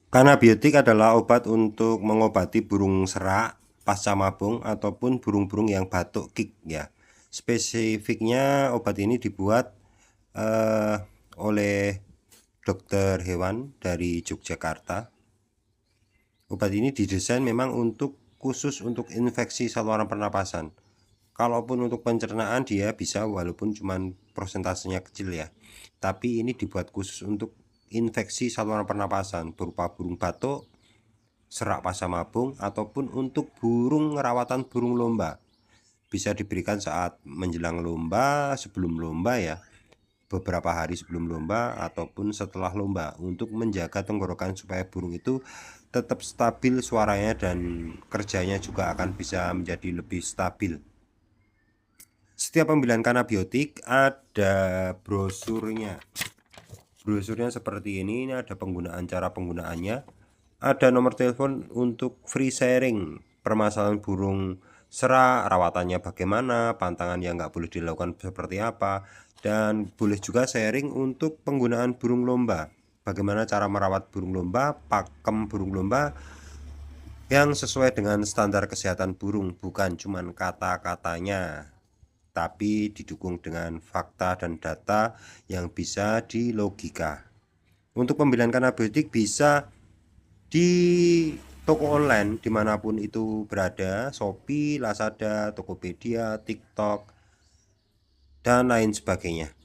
Kanabiotik adalah obat untuk mengobati burung serak pasca mabung ataupun burung-burung yang batuk gig ya. Spesifiknya obat ini dibuat oleh dokter hewan dari Yogyakarta. Obat ini didesain memang khusus untuk infeksi saluran pernapasan. Kalaupun untuk pencernaan dia bisa, walaupun cuman persentasenya kecil ya. Tapi ini dibuat khusus untuk infeksi saluran pernapasan berupa burung batuk, serak pasca mabung, ataupun untuk burung rawatan burung lomba. Bisa diberikan saat menjelang lomba, sebelum lomba ya, beberapa hari sebelum lomba ataupun setelah lomba, untuk menjaga tenggorokan supaya burung itu tetap stabil suaranya dan kerjanya juga akan bisa menjadi lebih stabil. Setiap pembelian kanabiotik ada brosurnya. Brosurnya seperti ini ada cara penggunaannya, ada nomor telepon untuk free sharing permasalahan burung serak, rawatannya bagaimana, pantangan yang nggak boleh dilakukan seperti apa, dan boleh juga sharing untuk penggunaan burung lomba. Bagaimana cara merawat burung lomba, pakem burung lomba yang sesuai dengan standar kesehatan burung, bukan cuman kata-katanya, tapi didukung dengan fakta dan data yang bisa dilogika. Untuk pembelian kanabiotik bisa di toko online dimanapun itu berada, Shopee, Lazada, Tokopedia, TikTok, dan lain sebagainya.